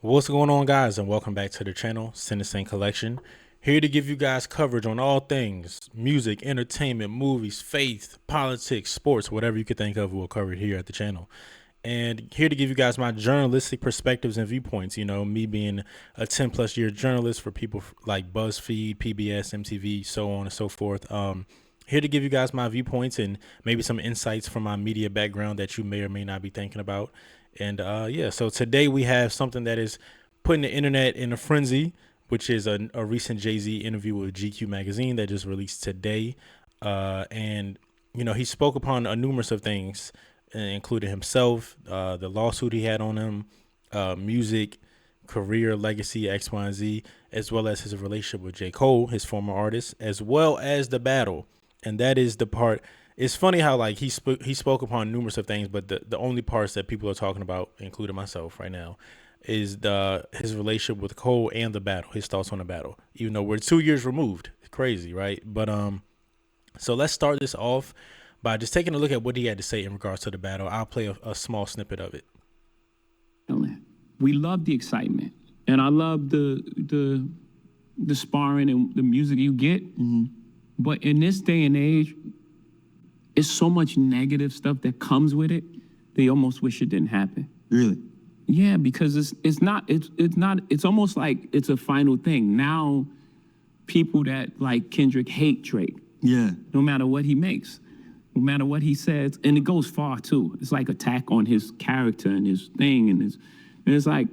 What's going on, guys, and welcome back to the channel, Citizen Collection. Here to give you guys coverage on all things music, entertainment, movies, faith, politics, sports, whatever you could think of, we'll cover it here at the channel. And here to give you guys my journalistic perspectives and viewpoints. You know, me being a 10 plus year journalist for people like BuzzFeed, PBS, MTV, so on and so forth. Here to give you guys my viewpoints and maybe some insights from my media background that you may or may not be thinking about. And yeah, so today we have something that is putting the internet in a frenzy, which is a recent Jay-Z interview with GQ magazine that just released today. And, you know, he spoke upon a numerous of things, including himself, the lawsuit he had on him, music, career, legacy, X, Y, and Z, as well as his relationship with J. Cole, his former artist, as well as the battle. And that is the part. It's funny how like he spoke upon numerous of things, but the only parts that people are talking about, including myself right now, is his relationship with Cole and the battle, his thoughts on the battle. Even though we're 2 years removed, it's crazy, right? But so let's start this off by just taking a look at what he had to say in regards to the battle. I'll play a small snippet of it. We love the excitement, and I love the sparring and the music you get. But in this day and age, it's so much negative stuff that comes with it. They almost wish it didn't happen. Really? Yeah, because it's almost like it's a final thing. Now, people that like Kendrick hate Drake. Yeah. No matter what he makes, no matter what he says, and it goes far too. It's like attack on his character and his thing, and it's like,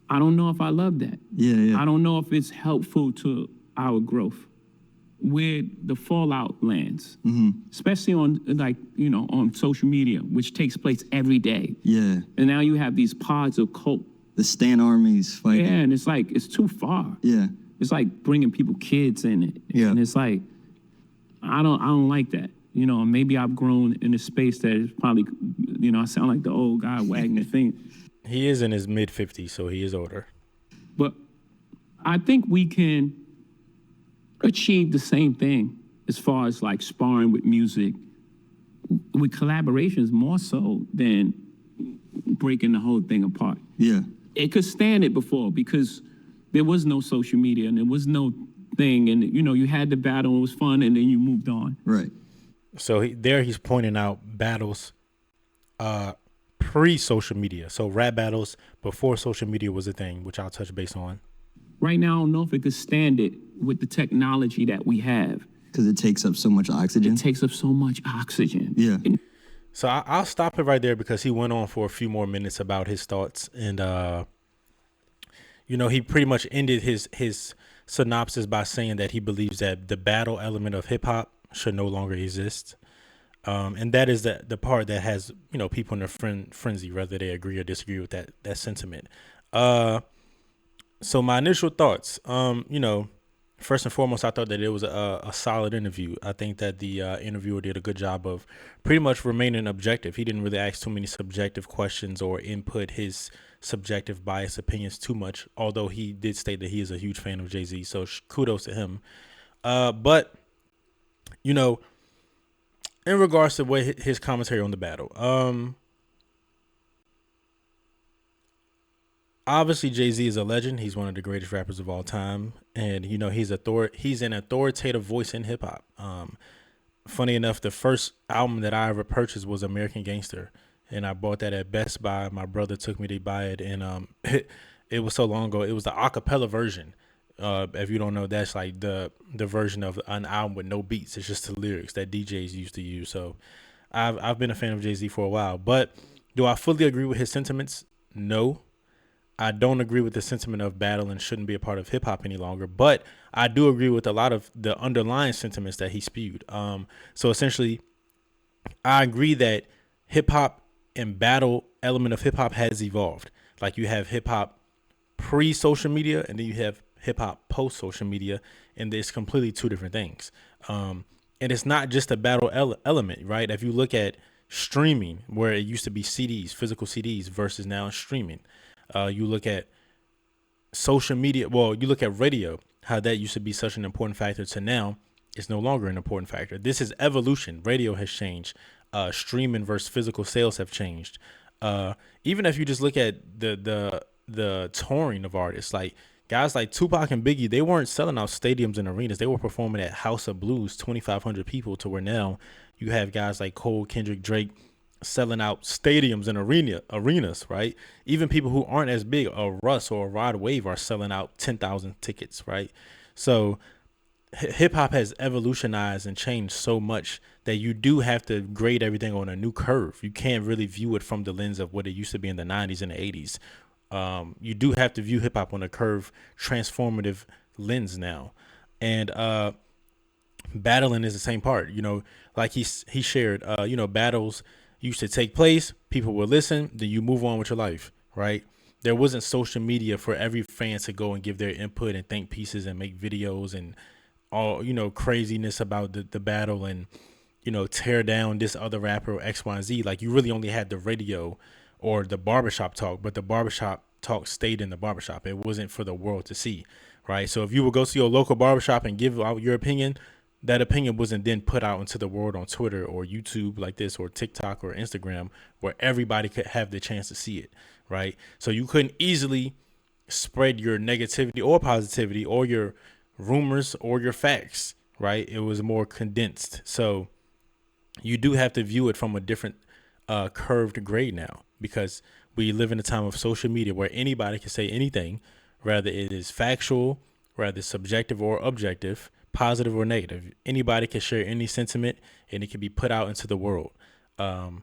I don't know if I love that. Yeah. I don't know if it's helpful to our growth. Where the fallout lands, especially on on social media, which takes place every day. Yeah. And now you have these pods of cult. The Stan armies fighting. Yeah, and it's like, it's too far. Yeah. It's like bringing kids in it. Yeah. And it's like, I don't like that. You know, maybe I've grown in a space that is probably, I sound like the old guy wagging the thing. He is in his mid-50s, so he is older. But I think we can achieve the same thing as far as like sparring with music, with collaborations more so than breaking the whole thing apart. Yeah. It could stand it before because there was no social media and there was no thing, and you had the battle and it was fun, and then you moved on. Right. So he's pointing out battles pre-social media. So rap battles before social media was a thing, which I'll touch base on. Right now, I don't know if it could stand it with the technology that we have. Because it takes up so much oxygen. It takes up so much oxygen. Yeah. So I'll stop it right there because he went on for a few more minutes about his thoughts. And, he pretty much ended his synopsis by saying that he believes that the battle element of hip hop should no longer exist. And that is the part that has, people in their frenzy, whether they agree or disagree with that sentiment. So my initial thoughts, first and foremost, I thought that it was a solid interview. I think that the interviewer did a good job of pretty much remaining objective. He didn't really ask too many subjective questions or input his subjective biased opinions too much, although he did state that he is a huge fan of Jay-Z. So kudos to him. But, in regards to his commentary on the battle, obviously, Jay-Z is a legend. He's one of the greatest rappers of all time. And, he's an authoritative voice in hip-hop. Funny enough, the first album that I ever purchased was American Gangster. And I bought that at Best Buy. My brother took me to buy it. And it was so long ago. It was the a cappella version. If you don't know, that's like the version of an album with no beats. It's just the lyrics that DJs used to use. So I've been a fan of Jay-Z for a while. But do I fully agree with his sentiments? No. I don't agree with the sentiment of battle and shouldn't be a part of hip hop any longer, but I do agree with a lot of the underlying sentiments that he spewed. So essentially, I agree that hip hop and battle element of hip hop has evolved. Like you have hip hop pre-social media and then you have hip hop post-social media, and it's completely two different things. And it's not just a battle element, right? If you look at streaming, where it used to be CDs, physical CDs versus now streaming. You look at social media. Well, you look at radio, how that used to be such an important factor to now it's no longer an important factor. This is evolution. Radio has changed. Streaming versus physical sales have changed. Even if you just look at the the touring of artists. Like guys like Tupac and Biggie, they weren't selling out stadiums and arenas. They were performing at House of Blues, 2,500 people. To where now you have guys like Cole, Kendrick, Drake selling out stadiums and arenas, right? Even people who aren't as big, a Russ or a Rod Wave, are selling out 10,000 tickets, right? So hip hop has evolutionized and changed so much that you do have to grade everything on a new curve. You can't really view it from the lens of what it used to be in the 90s and the 80s. You do have to view hip hop on a curve, transformative lens now. And battling is the same part. Like he shared, battles used to take place, people would listen, then you move on with your life, right? There wasn't social media for every fan to go and give their input and think pieces and make videos and all, craziness about the battle and, tear down this other rapper or X, Y, and Z. Like, you really only had the radio or the barbershop talk, but the barbershop talk stayed in the barbershop. It wasn't for the world to see, right? So if you would go to your local barbershop and give out your opinion, that opinion wasn't then put out into the world on Twitter or YouTube like this or TikTok or Instagram where everybody could have the chance to see it, right? So you couldn't easily spread your negativity or positivity or your rumors or your facts, right? It was more condensed. So you do have to view it from a different curved grade now, because we live in a time of social media where anybody can say anything, whether it is factual, whether it's subjective or objective, positive or negative. Anybody can share any sentiment and it can be put out into the world. And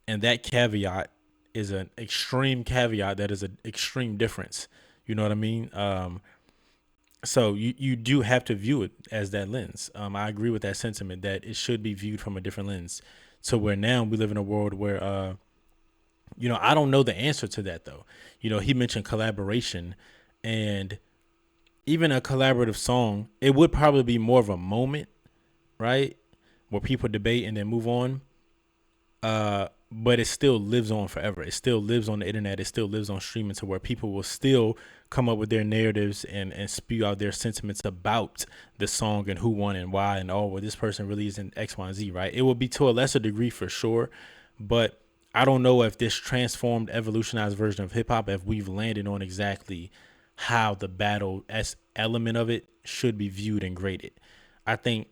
that caveat is an extreme caveat that is an extreme difference. You know what I mean? So you do have to view it as that lens. I agree with that sentiment that it should be viewed from a different lens. So where now we live in a world where, I don't know the answer to that though. He mentioned collaboration, and even a collaborative song, it would probably be more of a moment, right? Where people debate and then move on. But it still lives on forever. It still lives on the internet. It still lives on streaming, to where people will still come up with their narratives and spew out their sentiments about the song and who won and why and well, this person really isn't X, Y, and Z, right? It will be to a lesser degree for sure. But I don't know if this transformed, evolutionized version of hip hop, if we've landed on exactly how the battle as element of it should be viewed and graded. I think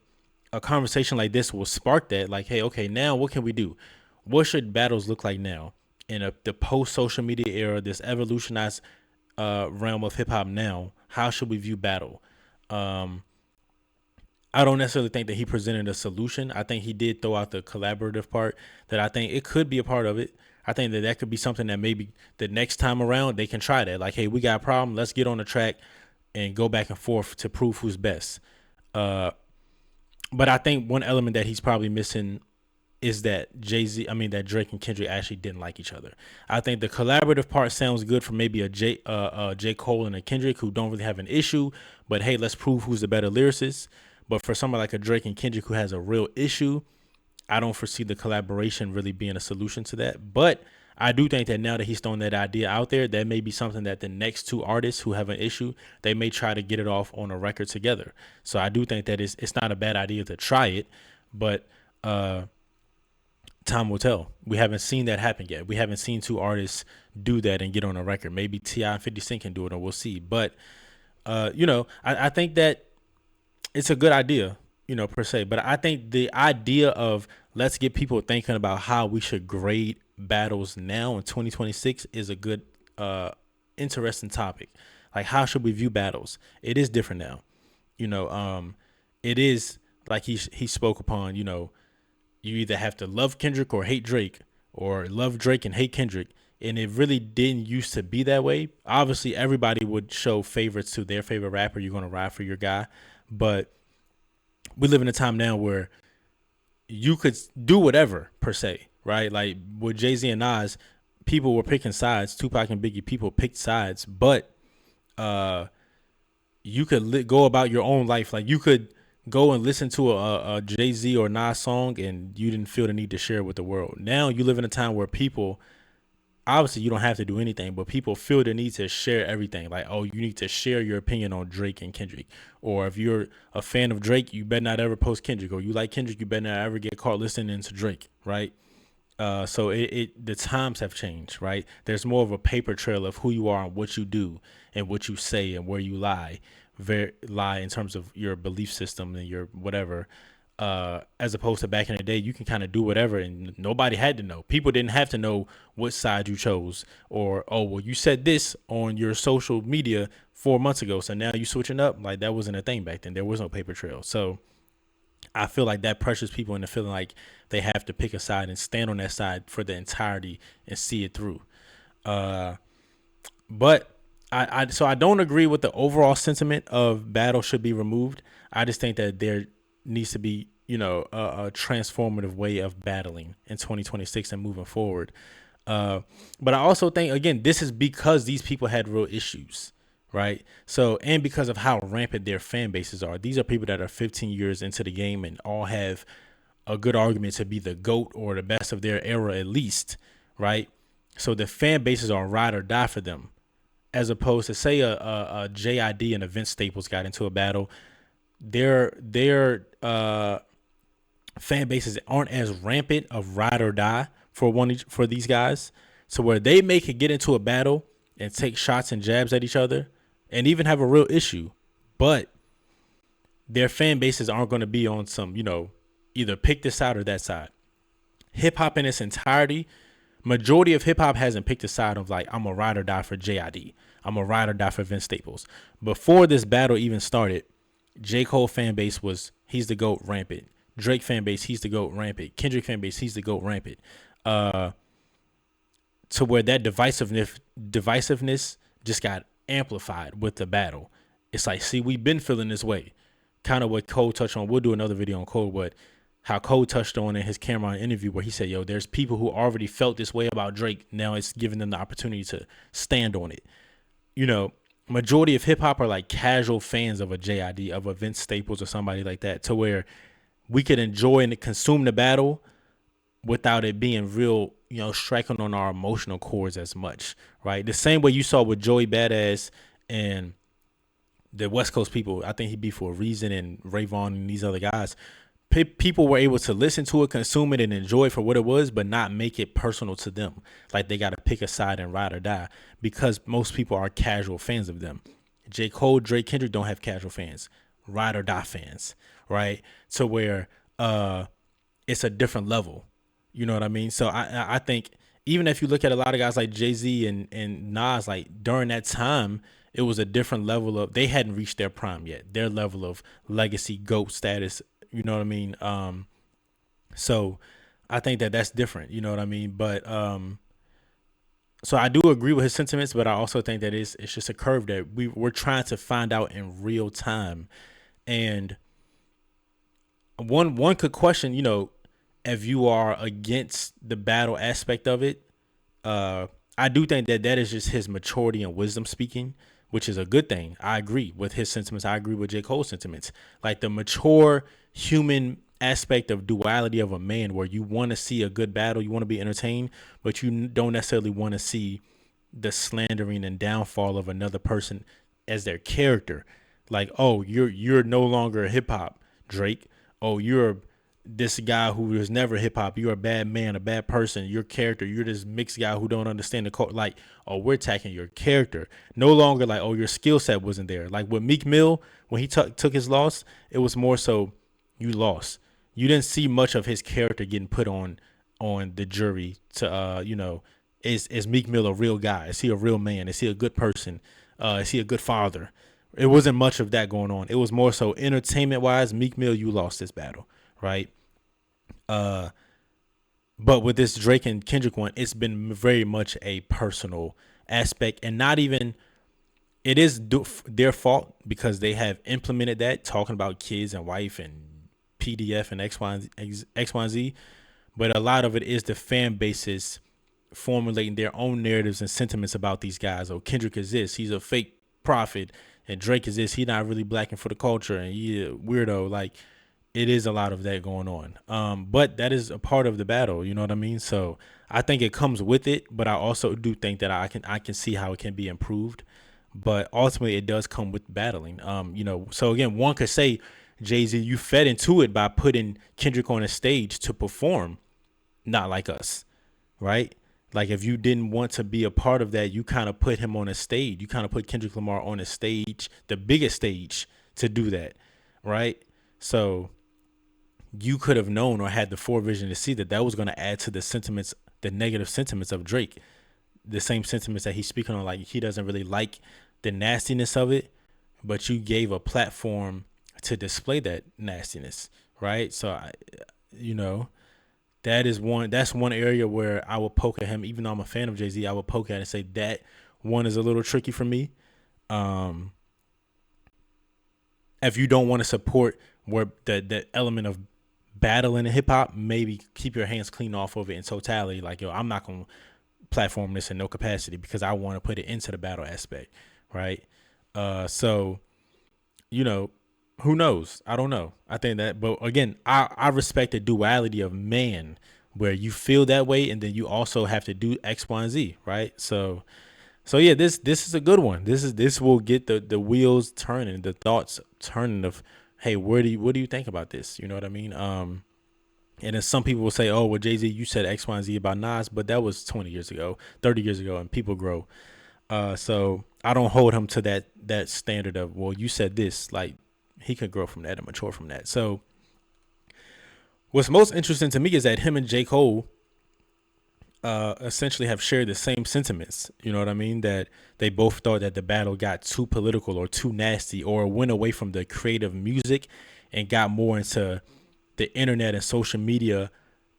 a conversation like this will spark that, like, hey, okay, now what can we do? What should battles look like now in the post social media era, this evolutionized realm of hip hop now? How should we view battle? I don't necessarily think that he presented a solution. I think he did throw out the collaborative part, that I think it could be a part of it. I think that could be something that maybe the next time around they can try that. Like, hey, we got a problem. Let's get on the track and go back and forth to prove who's best. But I think one element that he's probably missing is that that Drake and Kendrick actually didn't like each other. I think the collaborative part sounds good for maybe a J. Cole and a Kendrick who don't really have an issue, but hey, let's prove who's the better lyricist. But for someone like a Drake and Kendrick who has a real issue, I don't foresee the collaboration really being a solution to that. But I do think that now that he's thrown that idea out there, that may be something that the next two artists who have an issue, they may try to get it off on a record together. So I do think that it's not a bad idea to try it, but time will tell. We haven't seen that happen yet. We haven't seen two artists do that and get on a record. Maybe T.I. and 50 Cent can do it, or we'll see. But, I think that it's a good idea, per se. But I think the idea of let's get people thinking about how we should grade battles now in 2026 is a good, interesting topic. Like, how should we view battles? It is different now. It is like he spoke upon, you either have to love Kendrick or hate Drake, or love Drake and hate Kendrick. And it really didn't used to be that way. Obviously, everybody would show favorites to their favorite rapper. You're going to ride for your guy. But we live in a time now where you could do whatever, per se, right? Like with Jay-Z and Nas, people were picking sides. Tupac and Biggie, people picked sides. But you could go about your own life. Like, you could go and listen to a Jay-Z or Nas song and you didn't feel the need to share it with the world. Now you live in a time where people, obviously you don't have to do anything, but people feel the need to share everything. Like, oh, you need to share your opinion on Drake and Kendrick. Or if you're a fan of Drake, you better not ever post Kendrick. Or you like Kendrick, you better not ever get caught listening to Drake, right? So the times have changed, right? There's more of a paper trail of who you are and what you do and what you say and where you lie, lie in terms of your belief system and your whatever. As opposed to back in the day, you can kind of do whatever and nobody had to know. People didn't have to know what side you chose, or, oh, well, you said this on your social media 4 months ago, so now you switching up. Like, that wasn't a thing back then. There was no paper trail. So I feel like that pressures people into feeling like they have to pick a side and stand on that side for the entirety and see it through. Uh, but so I don't agree with the overall sentiment of battle should be removed. I just think that there needs to be, a transformative way of battling in 2026 and moving forward. But I also think, again, this is because these people had real issues, right? So, and because of how rampant their fan bases are. These are people that are 15 years into the game and all have a good argument to be the GOAT or the best of their era, at least, right? So the fan bases are ride or die for them, as opposed to, say, a JID and a Vince Staples got into a battle. Their fan bases aren't as rampant of ride or die for these guys, so where they may could get into a battle and take shots and jabs at each other and even have a real issue, but their fan bases aren't going to be on some, either pick this side or that side. Hip hop in its entirety, majority of hip hop hasn't picked a side of like, I'm a ride or die for JID. I'm a ride or die for Vince Staples. Before this battle even started, J. Cole fan base was, he's the GOAT, rampant. Drake fan base, he's the GOAT, rampant. Kendrick fan base, he's the GOAT, rampant. To where that divisiveness just got amplified with the battle. It's like, see, we've been feeling this way. Kind of what Cole touched on. We'll do another video on Cole, but how Cole touched on in his Cameron interview where he said, yo, there's people who already felt this way about Drake. Now it's giving them the opportunity to stand on it. Majority of hip hop are like casual fans of a JID, of a Vince Staples or somebody like that, to where we could enjoy and consume the battle without it being real, striking on our emotional chords as much, right? The same way you saw with Joey Badass and the West Coast people. I think he beat For a Reason and Rayvon and these other guys. People were able to listen to it, consume it, and enjoy it for what it was, but not make it personal to them. Like they got to pick a side and ride or die, because most people are casual fans of them. J. Cole, Drake, Kendrick don't have casual fans, ride or die fans, right? So where it's a different level. You know what I mean? So I think even if you look at a lot of guys like Jay-Z and Nas, like during that time, it was a different level of, they hadn't reached their prime yet, their level of legacy GOAT status. You know what I mean? So I think that that's different. You know what I mean? But so I do agree with his sentiments, but I also think that it's just a curve that we're trying to find out in real time. And one could question, if you are against the battle aspect of it. I do think that is just his maturity and wisdom speaking, which is a good thing. I agree with his sentiments. I agree with J. Cole's sentiments. Like the mature human aspect of duality of a man, where you want to see a good battle, you want to be entertained, but you don't necessarily want to see the slandering and downfall of another person as their character. Like, oh, you're no longer hip hop, Drake. Oh, you're this guy who was never hip hop. You're a bad man, a bad person. Your character, you're this mixed guy who don't understand the code. Like, oh, we're attacking your character. No longer like, oh, your skill set wasn't there. Like with Meek Mill, when he took his loss, it was more so you lost. You didn't see much of his character getting put on the jury to is Meek Mill a real guy? Is he a real man? Is he a good person? Is he a good father? It wasn't much of that going on. It was more so entertainment wise, Meek Mill, you lost this battle, right? But with this Drake and Kendrick one, it's been very much a personal aspect, and not even, it is their fault because they have implemented that, talking about kids and wife and PDF and X, Y, and Z. But a lot of it is the fan bases formulating their own narratives and sentiments about these guys. Oh, Kendrick is this, he's a fake prophet, and Drake is this, he's not really black and for the culture, and he a weirdo. Like, it is a lot of that going on. But that is a part of the battle, you know what I mean? So I think it comes with it, but I also do think that I can see how it can be improved. But ultimately it does come with battling. So again, one could say, Jay-Z, you fed into it by putting Kendrick on a stage to perform, not like us. right? Like if you didn't want to be a part of that, you kind of put him on a stage. You kind of put Kendrick Lamar on a stage, the biggest stage, to do that, right? So you could have known or had the forevision to see that that was going to add to the sentiments, the negative sentiments of Drake, the same sentiments that he's speaking on. Like he doesn't really like the nastiness of it, but you gave a platform to display that nastiness, right? So you know, that's one area where I will poke at him. Even though I'm a fan of Jay-Z, I will poke at it and say that one is a little tricky for me. Um, if you don't want to support where the element of battle in hip hop, maybe keep your hands clean off of it in totality. Like, yo, I'm not gonna platform this in no capacity because I want to put it into the battle aspect, right? So you know, who knows? I don't know. I think that, but again, I respect the duality of man, where you feel that way, and then you also have to do X, Y, and Z, right? So yeah, this is a good one. This will get the wheels turning, the thoughts turning of, hey, what do you think about this? You know what I mean? And then some people will say, oh, well, Jay-Z, you said X, Y, and Z about Nas, but that was 20 years ago, 30 years ago, and people grow. So I don't hold him to that standard of, well, you said this. Like he could grow from that and mature from that. So what's most interesting to me is that him and J. Cole essentially have shared the same sentiments. You know what I mean? That they both thought that the battle got too political or too nasty, or went away from the creative music and got more into the internet and social media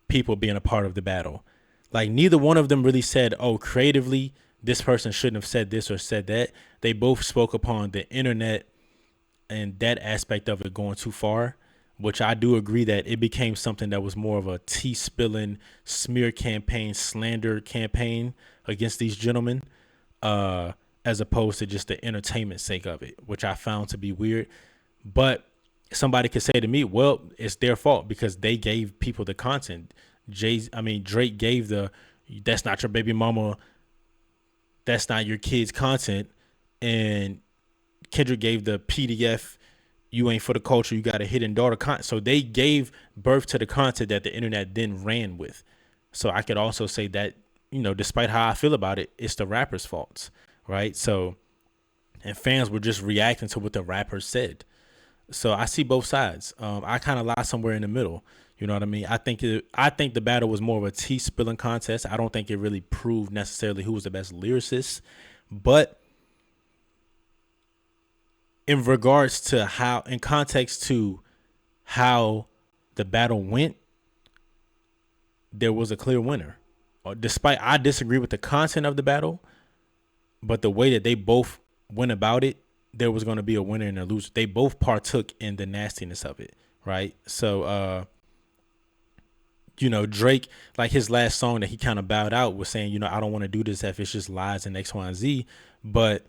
people being a part of the battle. Like neither one of them really said, oh, creatively, this person shouldn't have said this or said that. They both spoke upon the internet and that aspect of it going too far, which I do agree that it became something that was more of a tea spilling smear campaign, slander campaign against these gentlemen, as opposed to just the entertainment sake of it, which I found to be weird. But somebody could say to me, well, it's their fault because they gave people the content. Drake gave the that's not your baby mama, that's not your kid's content, and Kendrick gave the PDF, you ain't for the culture, you got a hidden daughter content. So they gave birth to the content that the internet then ran with. So I could also say that, you know, despite how I feel about it, it's the rapper's faults, right? So, and fans were just reacting to what the rapper said. So I see both sides. I kind of lie somewhere in the middle. You know what I mean? I think the battle was more of a tea spilling contest. I don't think it really proved necessarily who was the best lyricist, but in regards to how, in context to how the battle went, there was a clear winner. Despite I disagree with the content of the battle, but the way that they both went about it, there was going to be a winner and a loser. They both partook in the nastiness of it, right? So, you know, Drake, like his last song that he kind of bowed out was saying, you know, I don't want to do this if it's just lies and X, Y, and Z. But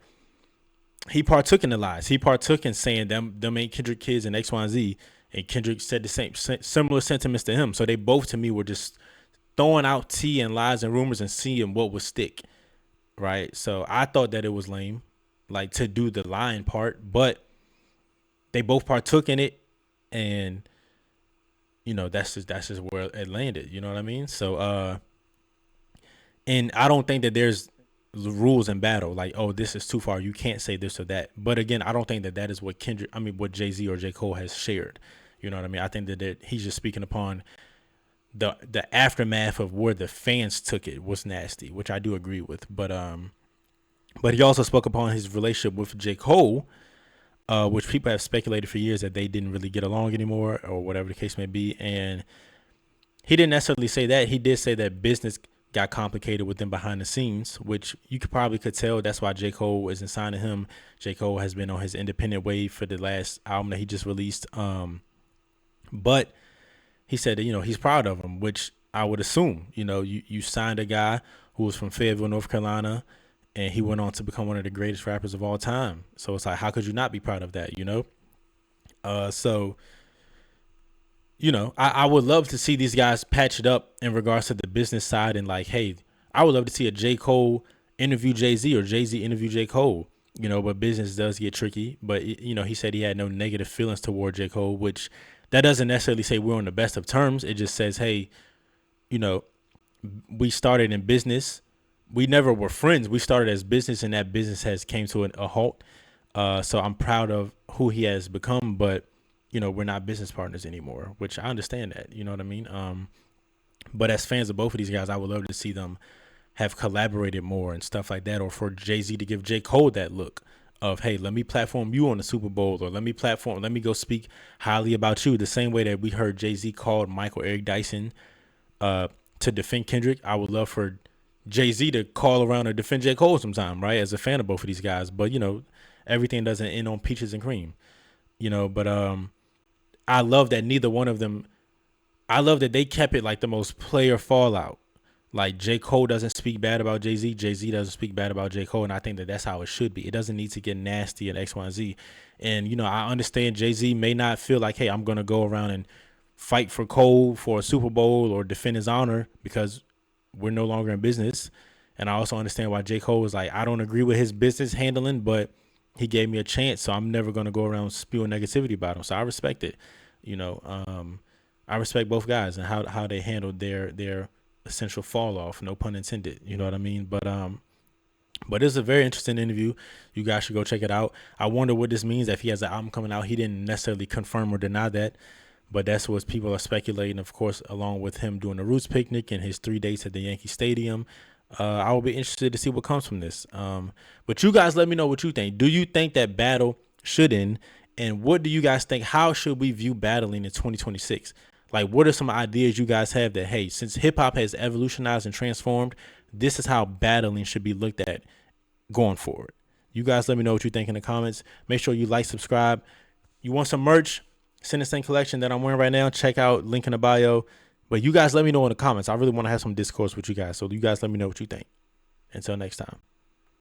he partook in the lies. He partook in saying them ain't Kendrick kids and X, Y, and Z. And Kendrick said the same similar sentiments to him. So they both to me were just throwing out tea and lies and rumors and seeing what would stick, right? So I thought that it was lame, like to do the lying part, but they both partook in it, and you know that's just where it landed. You know what I mean? So and I don't think that there's rules in battle like, oh, this is too far, you can't say this or that. But again, I don't think that that is what what Jay-Z or J. Cole has shared. You know what I mean? I think that he's just speaking upon the aftermath of where the fans took it was nasty, which I do agree with. But he also spoke upon his relationship with J. Cole, which people have speculated for years that they didn't really get along anymore or whatever the case may be. And he didn't necessarily say that. He did say that business got complicated with them behind the scenes, which you could tell. That's why J. Cole isn't signing him. J. Cole has been on his independent wave for the last album that he just released. But he said that, you know, he's proud of him, which I would assume, you know, you signed a guy who was from Fayetteville, North Carolina, and he went on to become one of the greatest rappers of all time. So it's like, how could you not be proud of that, you know? So, you know, I would love to see these guys patch it up in regards to the business side. And like, hey, I would love to see a J. Cole interview Jay-Z or Jay-Z interview J. Cole, you know, but business does get tricky. But, you know, he said he had no negative feelings toward J. Cole, which that doesn't necessarily say we're on the best of terms. It just says, hey, you know, we started in business. We never were friends. We started as business, and that business has came to a halt. So I'm proud of who he has become, but we're not business partners anymore, which I understand that. You know what I mean? But as fans of both of these guys, I would love to see them have collaborated more and stuff like that, or for Jay-Z to give J. Cole that look of, hey, let me platform you on the Super Bowl, or let me go speak highly about you. The same way that we heard Jay-Z called Michael Eric Dyson to defend Kendrick, I would love for Jay-Z to call around or defend J. Cole sometime, right? As a fan of both of these guys. But, everything doesn't end on peaches and cream, but I love that neither one of them, I love that they kept it like the most player fallout. Like J. Cole doesn't speak bad about Jay-Z. Jay-Z doesn't speak bad about J. Cole. And I think that that's how it should be. It doesn't need to get nasty and X, Y, and Z. And, I understand Jay-Z may not feel like, hey, I'm going to go around and fight for Cole for a Super Bowl or defend his honor because we're no longer in business. And I also understand why J. Cole was like, I don't agree with his business handling, but he gave me a chance. So I'm never going to go around spewing negativity about him. So I respect it. I respect both guys and how they handled their essential fall off, no pun intended. You know what I mean? But it's a very interesting interview. You guys should go check it out. I wonder what this means if he has an album coming out. He didn't necessarily confirm or deny that, but that's what people are speculating. Of course, along with him doing the Roots picnic and his 3 dates at the Yankee Stadium. I will be interested to see what comes from this. But you guys let me know what you think. Do you think that battle should end? And what do you guys think? How should we view battling in 2026? Like, what are some ideas you guys have that, hey, since hip hop has evolutionized and transformed, this is how battling should be looked at going forward? You guys let me know what you think in the comments. Make sure you like, subscribe. You want some merch? Send us collection that I'm wearing right now. Check out link in the bio. But you guys let me know in the comments. I really want to have some discourse with you guys. So you guys let me know what you think. Until next time.